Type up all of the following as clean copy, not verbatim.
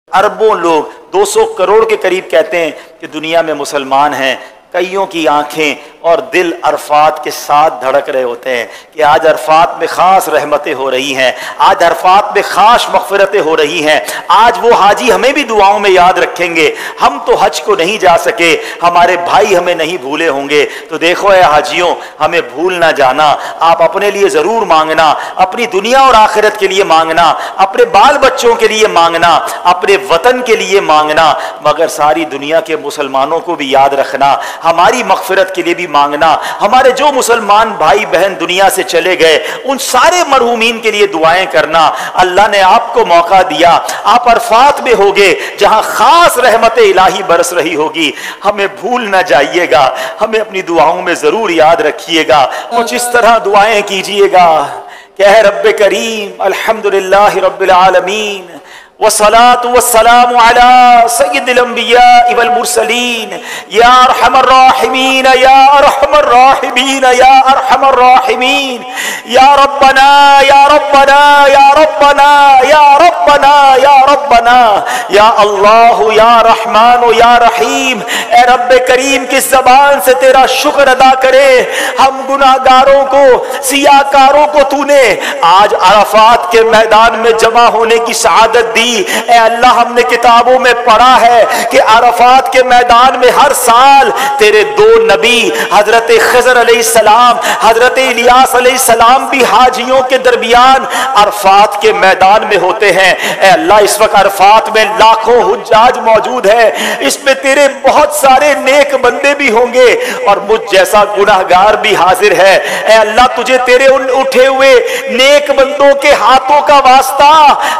अरबों लोग 200 करोड़ के करीब कहते हैं कि दुनिया में मुसलमान हैं। कईयों की आंखें और दिल अरफात के साथ धड़क रहे होते हैं कि आज अरफात में खास रहमतें हो रही हैं, आज अरफात में खास मग़फ़िरतें हो रही हैं, आज वो हाजी हमें भी दुआओं में याद रखेंगे। हम तो हज को नहीं जा सके, हमारे भाई हमें नहीं भूले होंगे। तो देखो ए हाजियों, हमें भूल ना जाना। आप अपने लिए ज़रूर मांगना, अपनी दुनिया और आखिरत के लिए मांगना, अपने बाल बच्चों के लिए मांगना, अपने वतन के लिए मांगना, मगर सारी दुनिया के मुसलमानों को भी याद रखना, हमारी मग़फ़िरत के लिए भी मांगना। हमारे जो मुसलमान भाई बहन दुनिया से चले गए उन सारे मरहूमीन के लिए दुआएं करना। अल्लाह ने आपको मौका दिया, आप अरफात में होगे जहां खास रहमत इलाही बरस रही होगी। हमें भूल ना जाइएगा, हमें अपनी दुआओं में जरूर याद रखिएगा। कुछ इस तरह दुआएं कीजिएगा कि ऐ रब्बे करीम अल्हम्दुलिल्लाहि रब्बिल आलमीन वस्सलातु वस्सलामु अला सय्यिदिल अंबिया वल मुरसलीन या अरहमर राहिमीन या अरहमर राहिमीन या अरहमर राहिमीन या रब्बना या रब्बना या रब्बना या रब्बना या रब्बना या अल्लाह या रहमान या रहीम। ए रब्बे करीम की ज़बान से तेरा शुक्र अदा करे। हम गुनाहगारों को, सियाकारों को तूने आज अरफात के मैदान में जमा होने की सआदत दी। ऐ अल्लाह, हमने किताबों में पढ़ा है कि अरफात के मैदान में हर साल तेरे दो नबी हजरत खज़र अलैहिस्सलाम, हजरत इलियास अलैहिस्सलाम भी हाजियों के दरमियान अरफात के मैदान में होते हैं। ऐ अल्लाह, इस वक्त अरफात में लाखों हुज्जाज मौजूद है, इसमें तेरे बहुत सारे नेक बंदे भी होंगे और मुझ जैसा गुनाहगार भी हाजिर है। ऐ अल्लाह, तुझे तेरे उन उठे हुए नेक बंदों के हाथों का वास्ता,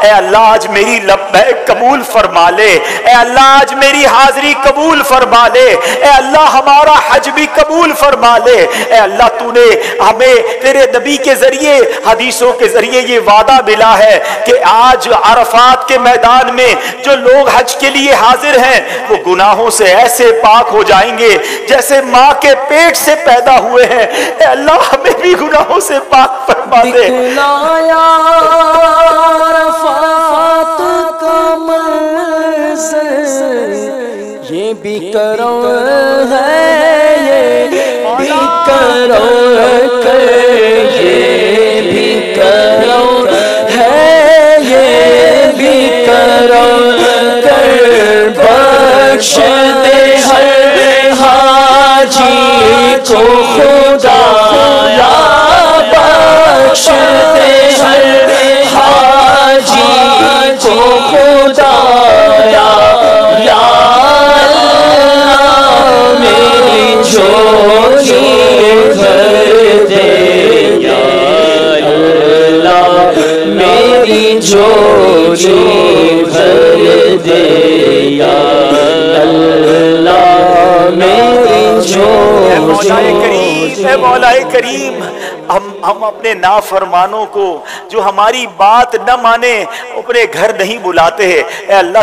ऐ अल्लाह आज मेरी लब्बैक कबूल फरमा ले। ऐ अल्लाह आज मेरी हाजिरी कबूल फरमा ले। ऐ अल्लाह हमारा हज भी कबूल फरमा ले। ऐ अल्लाह, तूने हमें तेरे नबी के जरिए, हदीसों के जरिए ये वादा मिला है कि आज अरफात के मैदान में जो लोग हज के लिए हाजिर हैं वो गुनाहों से ऐसे पाक हो जाएंगे जैसे माँ के पेट से पैदा हुए हैं। ऐ अल्लाह, हमें भी गुनाहों से पाक फरमा दे। ये भी करो है, ये भी करो कर, ये भी करो है, ये भी करो कर। बख्श दे हर हाजी को खुदाया, बख्श दे हर हाजी को खुदाया। झोली भर दे या अल्लाह, मेरी झोली भर दे या अल्लाह, मेरी झोली। ऐ मौलाए करीम, हम अपने नाफरमानों को जो हमारी बात न माने अपने घर नहीं बुलाते हैं। ऐ अल्लाह,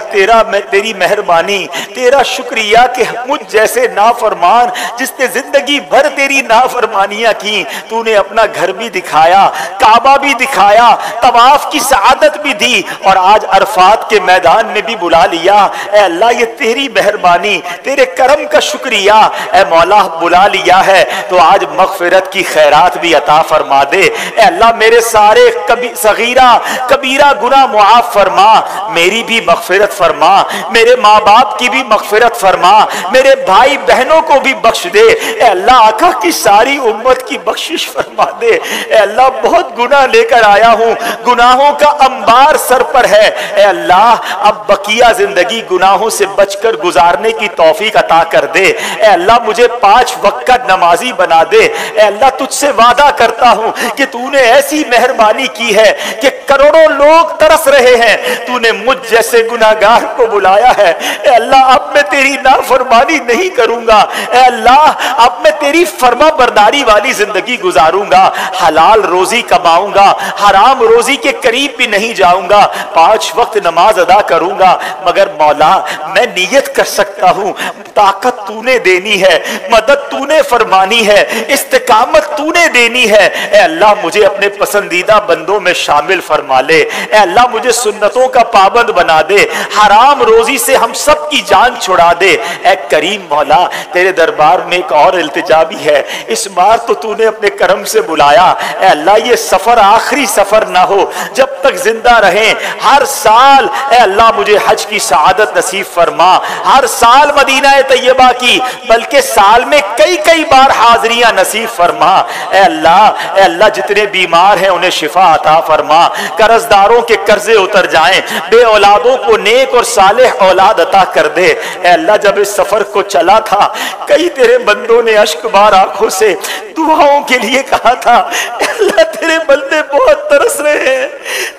तेरी मेहरबानी, तेरा शुक्रिया कि मुझ जैसे नाफरमान जिसने जिंदगी भर तेरी नाफरमानियां की, तूने अपना घर भी दिखाया, काबा भी दिखाया, तवाफ की सआदत भी दी और आज अरफात के मैदान में भी बुला लिया। ऐ अल्लाह, ये तेरी मेहरबानी, तेरे करम का शुक्रिया। ऐ मौला, बुला लिया है तो आज मग़फ़िरत की खैरात भी अता फरमा दे। ऐ अल्लाह, मेरे सारे सगीरा कबीरा गुनाह मुआफ़ फरमा, मेरी भी मग़फ़िरत फरमा, मेरे माँ बाप की भी मग़फ़िरत फरमा, मेरे भाई बहनों को भी बख्श दे। ऐ अल्लाह, आका की सारी उम्मत की बख्शिश फरमा दे। ऐ अल्लाह, बहुत गुनाह लेकर आया हूँ, गुनाहों का अंबार सर पर है। ऐ अल्लाह, अब बकिया जिंदगी गुनाहों से बचकर गुजारने की तौफीक अता कर दे। ऐ अल्लाह, मुझे 5 वक्त का नमाजी बना दे। ऐ अल्लाह, तुझसे वादा करता हूं कि तूने ऐसी मेहरबानी की है कि करोड़ों लोग तरस रहे हैं, तूने मुझ जैसे गुनाहगार को बुलाया है। ऐ अल्लाह, अब मैं तेरी नाफरमानी नहीं करूंगा। ऐ अल्लाह, अब मैं तेरी फर्मा बरदारी वाली जिंदगी गुजारूंगा, हलाल रोजी कमाऊंगा, हराम रोजी के करीब भी नहीं जाऊंगा, 5 वक्त नमाज अदा करूंगा। मगर मौला, मैं नियत कर सकता हूं, ताकत तूने देनी है, मदद तूने फरमानी है, इस्तिकामत तूने देनी है। ए अल्लाह मुझे अपने पसंदीदा बंदों में शामिल फरमा ले। ए अल्लाह मुझे सुन्नतों का पाबंद बना दे, हराम रोजी से हम सब की जान छुड़ा दे। ए करीम मौला, तेरे दरबार में एक और इल्तिजा भी है, इस बार तो तूने अपने करम से बुलाया। ए अल्लाह ये सफर आखिरी सफर ना हो, जब तक जिंदा रहें हर साल ए अल्लाह मुझे हज की सआदत नसीब फरमा, हर साल मदीना तैयबा की, बल्कि साल में कई कई बार हाजिरियां नसीब फरमा। ए अल्लाह जितने बीमार हैं उन्हें शिफा अता फरमा, कर्जदारों के कर्जे उतर जाएं, बे औलादों को नेक और सालेह औलाद अता कर दे। ए अल्लाह जब इस सफर को चला था, कई तेरे बंदों ने अश्कबार आंखों से दुआओं के लिए कहा था, अल्लाह तेरे बंदे बहुत तरस रहे हैं,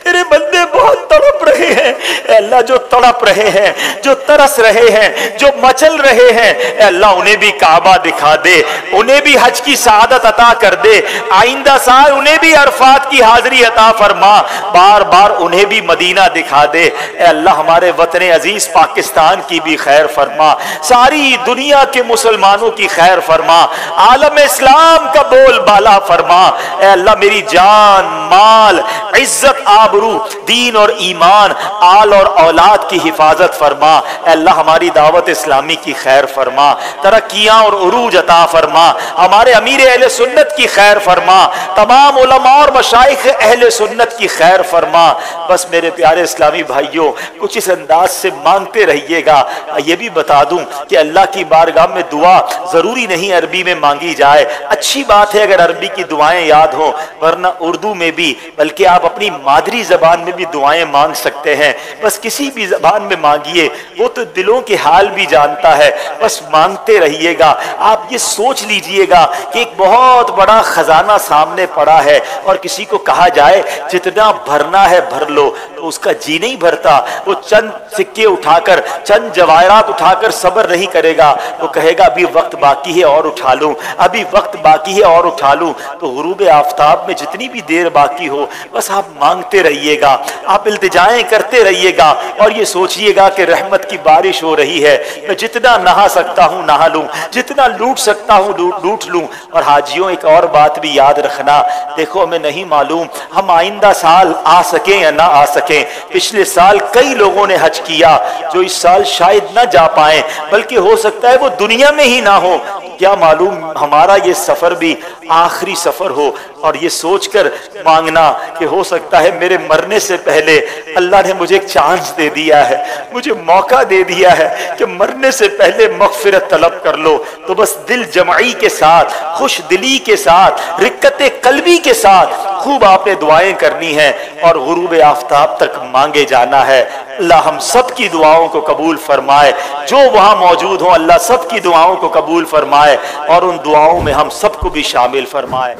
तेरे बंदे बहुत तड़प रहे हैं। अल्लाह जो तड़प रहे हैं, जो तरस रहे हैं, जो मचल रहे हैं, अल्लाह उन्हें भी काबा दिखा दे, उन्हें भी हज की सआदत अता कर दे, आइंदा साल उन्हें भी अरफात की हाजिरी अता फरमा, बार बार उन्हें भी मदीना दिखा दे। अल्लाह हमारे वतन अजीज पाकिस्तान की भी खैर फरमा, सारी दुनिया के मुसलमानों की खैर फरमा, आलम इस्लाम का बोल बाला फरमा। अल्लाह मेरी जान, माल, इज्जत, आबरू, दीन और ईमान, आल और औलाद की हिफाजत फरमा। अल्लाह हमारी दावत इस्लामी की खैर फरमा, तरक्कियां और उरूज अता फरमा, हमारे अमीर अहले सुन्नत की खैर फरमा, तमाम उलमा और मशाइख अहले सुन्नत की खैर फरमा। बस मेरे प्यारे इस्लामी भाइयों, कुछ इस अंदाज से मांगते रहिएगा। ये भी बता दूं कि अल्लाह की बारगाह में दुआ जरूरी नहीं अरबी में मांगी जाए, अच्छी बात है अगर अरबी की दुआएं याद हो, वरना उर्दू में भी, बल्कि आप अपनी मादरी जबान में भी दुआएं मांग सकते हैं। बस किसी भी जबान में मांगिए, वो तो दिलों के हाल भी जानता है, बस मांगते रहिएगा। आप ये सोच लीजिएगा कि एक बहुत बड़ा खजाना सामने पड़ा है और किसी को कहा जाए जितना भरना है भर लो, तो उसका जी नहीं भरता। वो चंद सिक्के उठाकर, चंद जवाहरात उठाकर सब्र नहीं करेगा, वो कहेगा अभी वक्त बाकी है और उठा लूं, अभी वक्त बाकी है और उठा लूं। तो गुरूब आफताब में जितनी भी देर बाकी हो, बस आप मांगते रहिएगा, आप इल्तिजाएं करते रहिएगा और ये सोचिएगा कि रहमत की बारिश हो रही है। मैं जितना नहा सकता हूँ नहा लूं, जितना लूट सकता हूँ लूट लूं। और हाजियों, एक और बात भी याद रखना, देखो हमें नहीं मालूम हम आइंदा साल आ सकें या ना आ सकें। पिछले साल कई लोगों ने हज किया जो इस साल शायद ना जा पाए, बल्कि हो सकता है वो दुनिया में ही ना हो। क्या मालूम हमारा ये सफर भी आखिरी सफर हो। और ये सोचकर मांगना कि हो सकता है मेरे मरने से पहले अल्लाह ने मुझे एक चांस दे दिया है, मुझे मौका दे दिया है कि मरने से पहले मगफिरत तलब कर लो। तो बस दिल जमाई के साथ, खुश दिली के साथ, रिक्कत कल्बी के साथ खूब आपने दुआएं करनी है और गुरूब आफताब तक मांगे जाना है। अल्लाह हम सब की दुआओं को कबूल फरमाए, जो वहां मौजूद हो अल्लाह सब की दुआओं को कबूल फरमाए और उन दुआओं में हम सबको भी शामिल फरमाए।